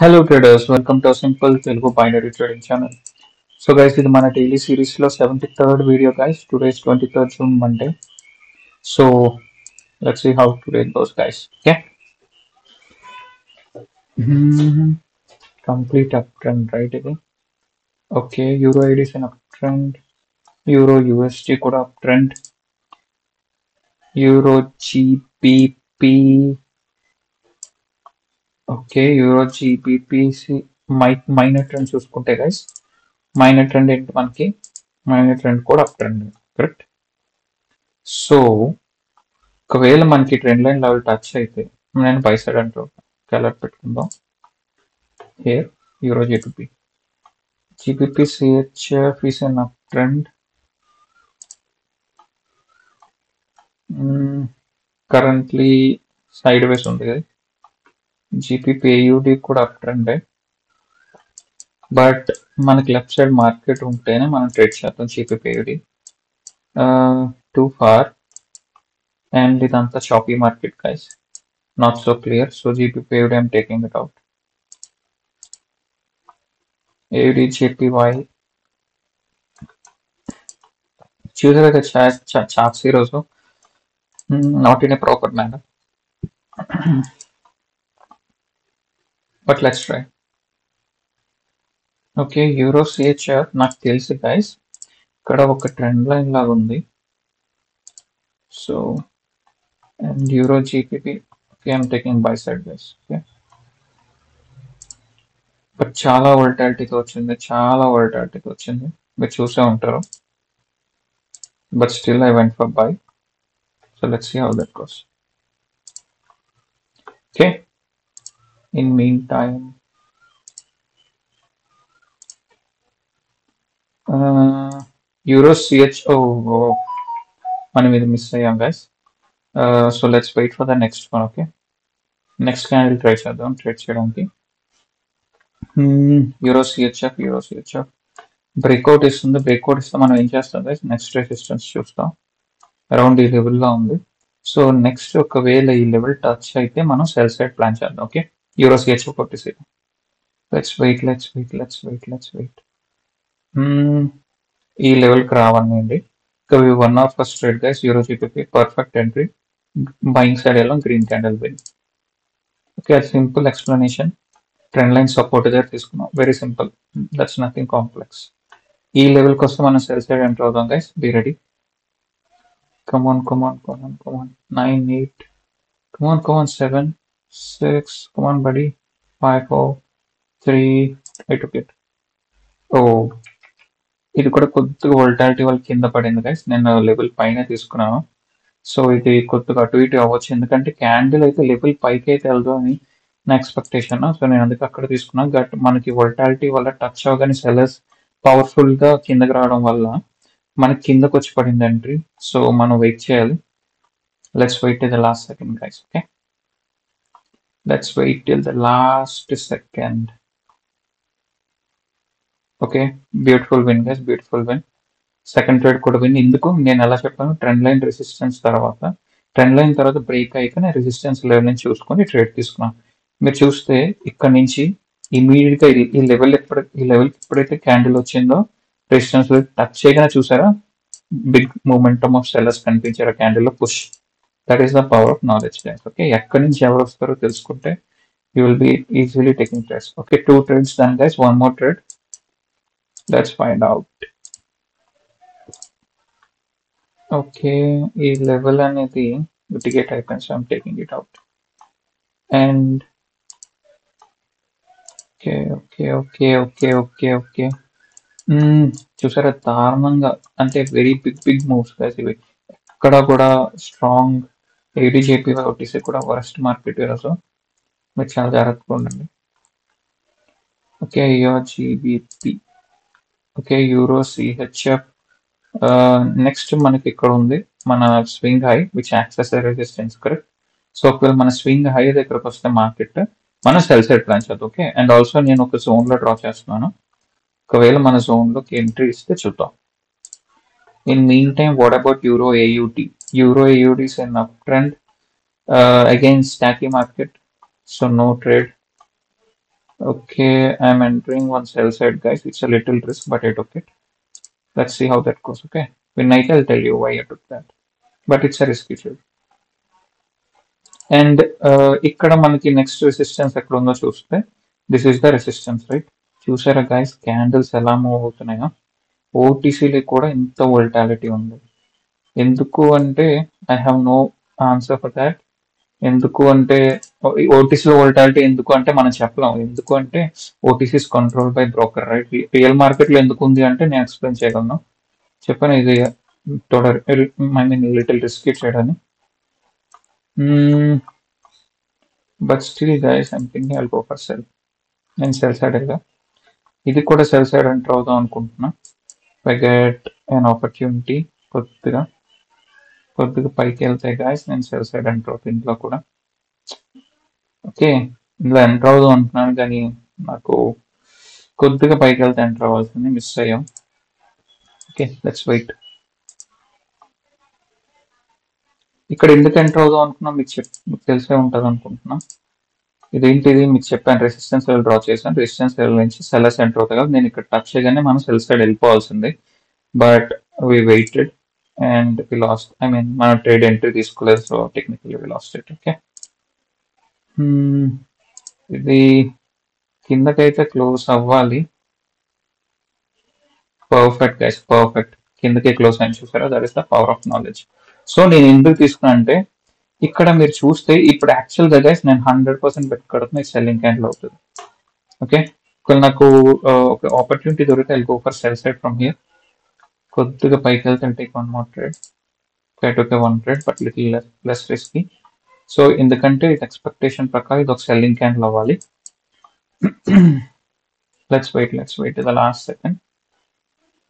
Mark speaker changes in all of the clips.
Speaker 1: Hello traders, welcome to simple Telugu binary trading channel. So guys, ఇది మన daily series లో 73rd video guys. Today is 23rd June Monday. So let's see how today goes guys. Okay, complete up trend right ఇది. Okay, euro ఐడిస్ up trend, euro USD కూడా up trend, euro GBP. Okay, euro జీబీపీసి minor trend చూసుకుంటే guys, minor trend ఏంటి మనకి? Minor trend కూడా up trend, correct. So ఒకవేళ మనకి ట్రెండ్ లైన్ లెవెల్ టచ్ అయితే నేను బై సైడ్ అంటూ అలర్ట్ పెట్టుకుందాం. Here euro GBP, GBP CHF is an up trend. Currently sideways ఉంది కదా. జీబీపీ ఏయుడి కూడా అప్ ట్రెండ్, బట్ మనకి లెఫ్ట్ సైడ్ మార్కెట్ ఉంటేనే మనం ట్రేడ్ చేద్దాం. GBP AUD too far and ఇదంతా choppy market guys, not so clear. So GBP AUD I'm taking it out. AUD JPY చూసారు కదా చార్ట్స్ ఈరోజు not in a proper manner, but let's try. Okay, euro CHR నాకు తెలిసి guys ఇక్కడ ఒక trend line లాగా ఉంది. So and euro GPP, okay I'm taking buy side guys. Okay, but చాలా వోల్టాలిటీతో వచ్చింది, చాలా వోల్టాలిటీతో వచ్చింది, మీరు చూసే ఉంటారు. But still I went for buy. So let's see how that goes. Okay, in mean time euro CHO మనం ఇది మిస్ అయ్యాం guys. So let's wait for the next one. Okay, next candle try చేద్దాం trade చేయడానికి. Euro CHF breakout ఇస్తుంది. Breakout ఇస్తే మనం ఏం చేస్తాం గైస్, నెక్స్ట్ రెసిస్టెన్స్ చూస్తాం. అరౌండ్ ఈ లెవెల్లో ఉంది. సో నెక్స్ట్ ఒకవేళ ఈ లెవెల్ టచ్ అయితే మనం సెల్ సైడ్ ప్లాన్ చేద్దాం. ఓకే, యూరో సిహెచ్ఎఫ్ కొట్టేసి లెట్స్ వెయిట్. ఈ లెవెల్కి రావనండి. ఇక 1 hour first trade guys, euro GPP perfect entry, buying side వెళ్ళాం, గ్రీన్ క్యాండిల్ విన్. ఓకే, అది simple explanation. Trend line support దగ్గర తీసుకున్నాం, very simple, that's nothing complex. ఈ లెవెల్ కోసం మనం సెల్ సైడ్ ఎంటర్ అవుదాం guys, be ready. Come on 9 8, come on 7 6, come on buddy 5 4 3 8. Okay, ఓ ఇది కూడా కొద్దిగా వోల్టాలిటీ వాళ్ళ కింద పడింది గైస్, నేను లెవెల్ పైన తీసుకున్నాను. సో ఇది కొద్దిగా అటు ఇటు అవ్వచ్చు, ఎందుకంటే క్యాండిల్ అయితే లెవెల్ పైకి అయితే వెళ్దు అని నా ఎక్స్పెక్టేషన్. సో నేను అందుకే అక్కడ తీసుకున్నాను. బట్ మనకి వోల్టాలిటీ వల్ల టచ్ అవగానే సెల్లర్స్ పవర్ఫుల్ గా కిందకి రావడం వల్ల మనకి కిందకు వచ్చి పడింది ఎంట్రీ. సో మనం వెయిట్ చేయాలి. Let's wait till the last second guys. Okay, let's wait till the last second. Okay, beautiful win guys, beautiful win. Second trade కూడా విన్. ఎందుకు నేను ఎలా చెప్పాను, ట్రెండ్ లైన్ రెసిస్టెన్స్ తర్వాత బ్రేక్ అయ్యాక నేను రెసిస్టెన్స్ లెవెల్ నుంచి చూసుకొని ట్రేడ్ తీసుకున్నాను. మీరు చూస్తే ఇక్కడ నుంచి ఇమీడియట్ గా ఈ లెవెల్ ఎప్పుడైతే క్యాండిల్ వచ్చిందో రెసిస్టెన్స్ టచ్ చేయగానే చూసారా బిగ్ మూమెంటమ్ ఆఫ్ సెల్లర్స్ కనిపించారు క్యాండిల్ లో, push. That is the power of knowledge guys. Okay, ఎక్కడి నుంచి ఎవరు వస్తారో తెలుసుకుంటే you will be easily taking trades. Okay, 2 trades done guys, one more trade. Let's find out. Okay, ఈ level అనేది ticket అయిపోయింది, so I'm taking it out. And okay చూసారా దారుణంగా, అంటే వెరీ బిగ్ మూవ్స్ గైస్ ఇవి. ఇక్కడ కూడా స్ట్రాంగ్ ఏడీజేపీ ఓటీసీ కూడా వరస్ట్ మార్కెట్ ఈరోజు, మీరు చాలా జాగ్రత్తగా ఉండండి. Okay, GBP, okay euro CHF. Next మనకి ఇక్కడ ఉంది మన swing high which acts as resistance, correct. So ఒకవేళ మన స్వింగ్ హై దగ్గరకు వస్తే మార్కెట్ మనం సెల్ సైడ్ ప్లాన్ చేద్దాం. ఓకే, అండ్ ఆల్సో నేను ఒక జోన్ లో డ్రా చేస్తున్నాను. ఒకవేళ మన జోన్ లోకి ఎంట్రీ ఇస్తే చూద్దాం. In mean time what about euro AUD? Euro AUD is an up trend against sticky market, so no trade. Okay, I'm entering one sell side, guys. It's a little risk, but I took it. Let's see how that goes. Okay. When night, I'll tell you why I took that. But it's a risky trade. And ఇక్కడ మనకి next resistance ఎక్కడ ఉందో చూస్తే this is the resistance right. చూసారా guys candles ఎలా move అవుతున్నాయో. ఓటీసీలో కూడా ఇంత వోల్టాలిటీ ఉంది. ఎందుకు అంటే I have no answer for that. ఎందుకు అంటే ఓటీసీలో వోల్టాలిటీ ఎందుకు అంటే మనం చెప్పలేం. ఎందుకు అంటే OTC is control by broker right. Real మార్కెట్లో ఎందుకు ఉంది అంటే నేను ఎక్స్ప్లెయిన్ చేయగలను. చెప్పాను ఇది I mean little risky trade అని. But still guys I'm thinking I'll go for sell. నేను సెల్ సైడ్ వెళ్ళా. ఇది కూడా సెల్ సైడ్ ఎంటర్ అవుదాం అనుకుంటున్నా. I get an opportunity. కొద్దిగా పైకి వెళ్తాయి గాయస్, నేను సెల్ సైడ్ ఎంటర్ అవుతాను ఇంట్లో కూడా. ఓకే, ఇందులో ఎంటర్ అవుదాం అంటున్నాను కానీ నాకు కొద్దిగా పైకి వెళ్తే ఎంటర్ అవ్వాల్సింది, మిస్ అయ్యాం. Okay, let's wait. ఇక్కడ ఎందుకు ఎంటర్ అవుదాం అనుకున్నా మీకు తెలిసే ఉంటుంది అనుకుంటున్నా. ఇదేంటిది మీకు చెప్పాను, రెసిస్టెన్స్ లెవెల్ డ్రా చేశాను. రెసిస్టెన్స్ లెవెల్ నుంచి సెల్లర్స్ ఎంటర్ అవుతాయి కదా, నేను ఇక్కడ టచ్ చేయగానే మనం సెల్ సైడ్ వెళ్ళిపోవాల్సింది. But we waited and we lost. I mean మన ట్రేడ్ ఎంట్రీ తీసుకోలేదు, so technically we lost it. Okay, ఇది కిందకైతే క్లోజ్ అవ్వాలి. Perfect guys, perfect. కిందకి క్లోజ్ అని చూసారా, that is the power of knowledge. So నేను ఎందుకు తీసుకున్నా అంటే ఇక్కడ మీరు చూస్తే ఇప్పుడు యాక్చువల్గా గైస్ నేను 100% పెట్టుకోవడం సెల్లింగ్ క్యాండిల్ అవుతుంది. ఓకే, ఇక్కడ నాకు ఒక ఆపర్చునిటీ దొరికితే I go for sell side from here. కొద్దిగా పైకి వెళ్తే take one more trade. Okay, one trade but little less risky. So ఎందుకంటే ఇది ఎక్స్పెక్టేషన్ ప్రకారం ఇది ఒక సెల్లింగ్ క్యాండిల్ అవ్వాలి. Let's wait the last second.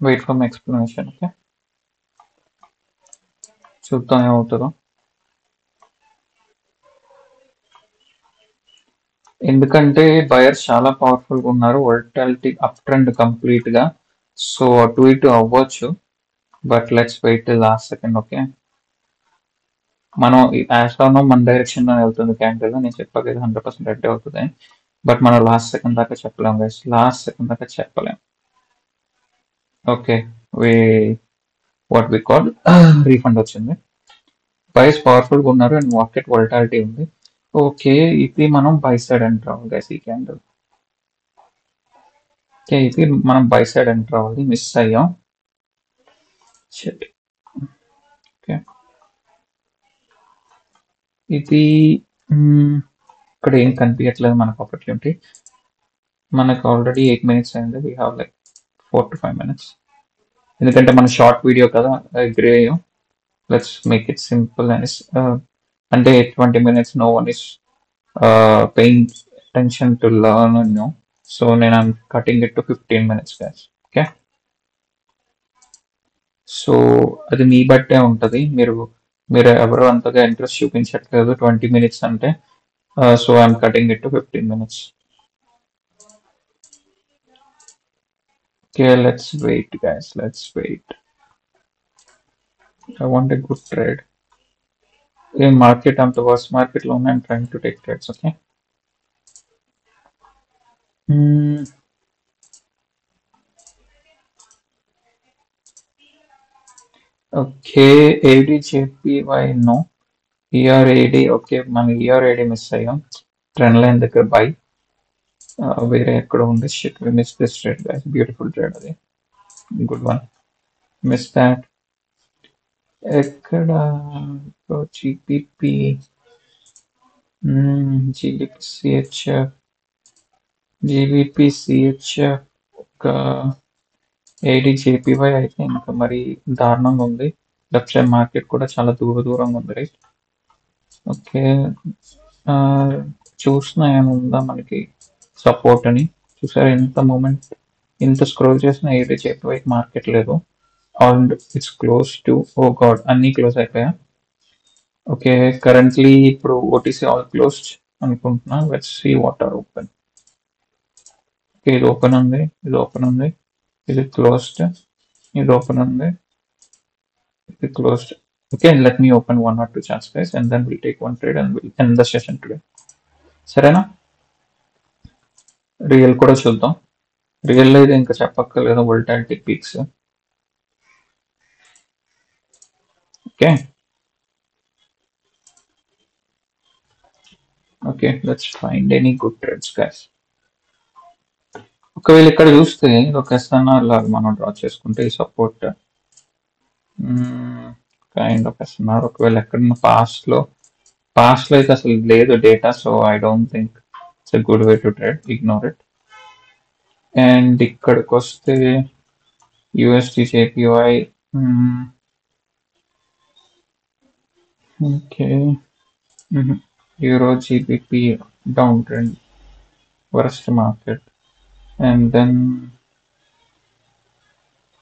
Speaker 1: Wait for my explanation. Okay, చూద్దాం ఏమవుతుందో. ఎందుకంటే బయర్స్ చాలా పవర్ఫుల్గా ఉన్నారు. వోల్టాలిటీ అప్ ట్రెండ్ కంప్లీట్ గా, సో అటు ఇటు అవ్వచ్చు. But let's wait last second. Okay, మనం యాస్ట్రానో మన డైరెక్షన్ లో వెళ్తుంది క్యాండిల్. నేను చెప్పాక 100% రెడ్ అవుతుంది, బట్ మనం లాస్ట్ సెకండ్ దాకా చెప్పలేం గైస్. లాస్ట్ సెకండ్ దాకా చెప్పలేం. Okay, what we call refund వచ్చింది. బయర్స్ పవర్ఫుల్గా ఉన్నారు అండ్ మార్కెట్ వోల్టాలిటీ ఉంది. ఓకే, ఇది మనం బై సైడ్ ఎంటర్ అవ్వాలి గైస్ ఈ క్యాండిల్. ఓకే, ఇది మనం బై సైడ్ ఎంటర్ అవ్వాలి, మిస్ అయ్యాం. ఓకే, ఇది ఇక్కడ ఏం కనిపించట్లేదు మనకు ఆపర్చునిటీ. మనకు ఆల్రెడీ 8 minutes అయింది. We have like 4 to 5 minutes. ఎందుకంటే మన షార్ట్ వీడియో కదా, అగ్రీ అయ్యాం. లెట్స్ మేక్ ఇట్ సింపుల్ అని. అంటే 20 minutes no one is paying attention to learn no. So నేను I'm cutting it to 15 minutes guys. Okay, so అది మీ బట్టే ఉంటుంది. మీరు ఎవరు అంతగా ఇంట్రెస్ట్ చూపించట్లేదు 20 minutes అంటే. So I'm cutting it to 15 minutes. Okay, let's wait guys, let's wait. I want a good trade. In market, I'm the worst market loan. I'm trying to take trades. Okay. Okay, ADJPY no. ERAD okay, మన ERAD miss అయ్యాం. Trend line దగ్గర buy. వేరే ఎక్కడ ఉంది, shit we miss this trade guys. Beautiful trade అది, good one. Miss that. ఎక్కడ GPP CHF GBP CHF ఒక ADJPY అయితే ఇంకా మరి దారుణంగా ఉంది. లెఫ్ట్ సైడ్ మార్కెట్ కూడా చాలా దూరంగా ఉంది రైట్. ఓకే, చూసిన ఏముందా మనకి సపోర్ట్ అని. చూసారా ఎంత మూమెంట్, ఇంత స్క్రోల్ చేసిన ADJPY మార్కెట్ లేదు. And it's close to, oh god అన్ని క్లోజ్ అయిపోయా. ఓకే, కరెంట్లీ ఇప్పుడు ఓటీసీ ఆల్ క్లోజ్డ్ అనుకుంటున్నా. Let's see what are open. Okay, ఇది ఓపెన్ ఉంది, ఇది ఓపెన్ ఉంది, ఇది క్లోజ్డ్, ఇది ఓపెన్ ఉంది, ఇది closed. Okay, let me open 1 or 2 charts guys, and then we'll take one trade and we'll end the session today. Sarena? Real కూడా చూద్దాం. రియల్ అయితే ఇంకా చెప్పక్కర్లేదు, volatility peaks. Okay okay, let's find any good trades guys. ఒకవేళ ఇక్కడ చూస్తే ఒక SNR లాగా మనం డ్రా చేసుకుంటే ఈ సపోర్ట్ కైండ్ ఆఫ్ ఎస్ఎన్ఆర్, ఒకవేళ ఎక్కడన్నా పాస్ట్ లో అయితే అసలు లేదు data, so I don't think it's a good way to trade, ignore it. And ఇక్కడికి వస్తే USD JPY, okay, euro GBP down trend, worst market. And then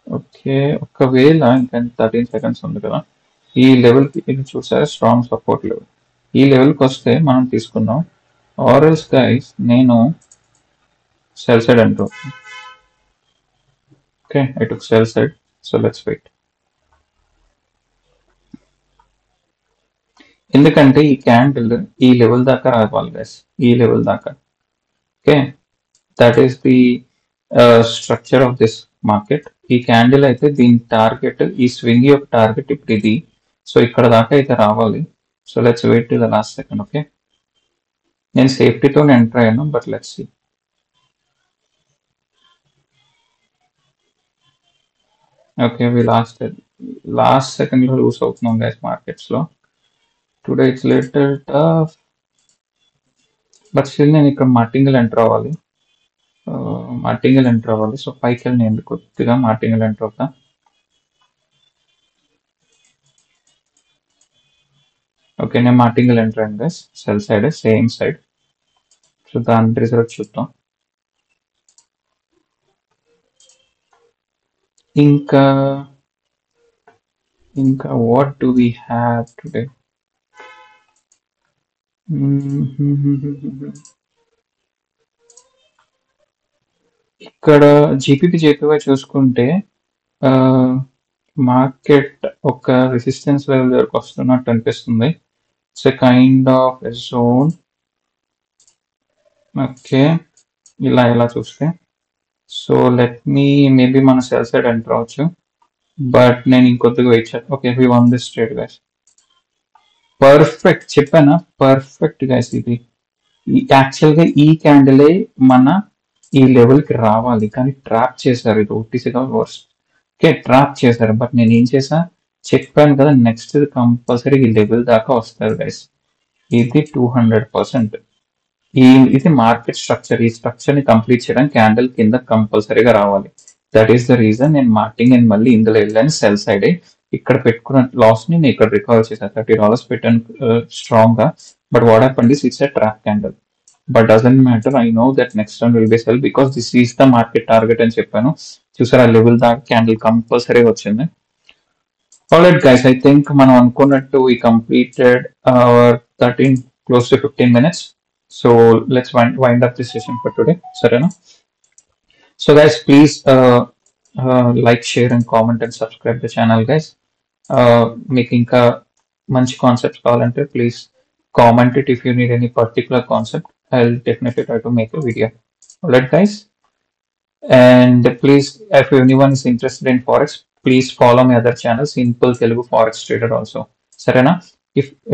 Speaker 1: okay, ఒకవేళ ఇంకా 13 సెకండ్స్ ఉంది కదా, ఈ లెవెల్కి ఇది చూసారా స్ట్రాంగ్ సపోర్ట్ లెవెల్, ఈ లెవెల్కి వస్తే మనం తీసుకుందాం. ఆర్ఎల్స్ గైస్ నేను సెల్ సైడ్ అంటూ, okay I took sell side, so let's wait. ఎందుకంటే ఈ క్యాండిల్ ఈ లెవెల్ దాకా రావాలి గైస్, ఈ లెవెల్ దాకా. Okay, that is the structure of this market. ఈ క్యాండిల్ అయితే దీని టార్గెట్, ఈ స్వింగ్ యొక్క టార్గెట్ ఇప్పుడు ఇది, సో ఇక్కడ దాకా అయితే రావాలి. So let's wait to the last second. Okay, నేను సేఫ్టీతో ఎంటర్ అయ్యాను, but let's see. Okay, we last second లో లూస్ అవుతున్నాం గైస్ మార్కెట్స్ లో. Today it's little tough, but still నేను ఇక్కడ మార్టింగల్ ఎంటర్ అవ్వాలి, సో పైకి వెళ్ళి నేను కొద్దిగా మార్టింగల్ ఎంటర్ అవుతా. ఓకే, నేను మార్టింగల్ ఎంటర్ అయ్యాను guys, sell side same side. So దాని రిజల్ట్ చూద్దాం. ఇంకా what do we have today? ఇక్కడ జేపీవై చూసుకుంటే మార్కెట్ ఒక రెసిస్టెన్స్ లెవెల్ వరకు వస్తున్నట్టు అనిపిస్తుంది. It's a kind of a zone. Okay, ఇలా చూస్తే, సో లెట్ మీ మేబీ మన సెల్ సైడ్ ఎంటర్ అవచ్చు, బట్ నేను ఇంకొద్దిగా వెయిట్ చేయాలి. Okay, V one this trade guys. Perfect, చెప్పానా పర్ఫెక్ట్ గైస్. ఇది యాక్చువల్గా ఈ క్యాండిలే మన ఈ లెవెల్కి రావాలి, కానీ ట్రాప్ చేశారు. ఇది ఓటీసీగా వర్స్ట్. ఓకే, ట్రాప్ చేశారు, బట్ నేను ఏం చేసా చెప్పాను కదా, నెక్స్ట్ కంపల్సరీ ఈ లెవెల్ దాకా వస్తారు గైస్. ఇది 200%. ఇది మార్కెట్ స్ట్రక్చర్. ఈ స్ట్రక్చర్ ని కంప్లీట్ చేయడానికి క్యాండిల్ కింద కంపల్సరీగా రావాలి. దట్ ఈస్ ద రీజన్ నేను మార్టింగ్ అండ్ మళ్ళీ ఇందులో వెళ్ళాను సెల్ సైడ్. ఇక్కడ పెట్టుకున్న లాస్ ని నేను ఇక్కడ రికవర్ చేశాను, $30 పెట్టాను స్ట్రాంగ్ గా. But what happened is it's a trap candle, but doesn't matter. I know that next time will be cell because this is the market target అని చెప్పాను. చూసారా లెవెల్ దాకా క్యాండిల్ కంపల్సరీ వచ్చింది. ఆల్రైట్ గైస్, ఐ థింక్ మనం అనుకున్నట్టు ఈ completed 13 close to 15 minutes. So let's wind up this session for today. Sarana. So guys, please like, share and comment and subscribe the channel guys. Make ఇంకా మంచి concepts కావాలంటే please comment it if you need any particular concept. I'll definitely try to make a video. Alright guys. And please, if anyone is interested in forex, please follow my other channel, Simple Telugu Forex Trader also. Sarana.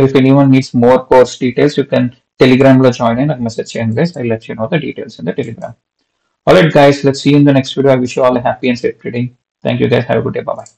Speaker 1: If anyone needs more course details, you can Telegram lo join in and message cheyan guys. I'll let you know the details in the Telegram. Alright guys, let's see you in the next video. I wish you all a happy and safe trading. Thank you guys. Have a good day. Bye bye.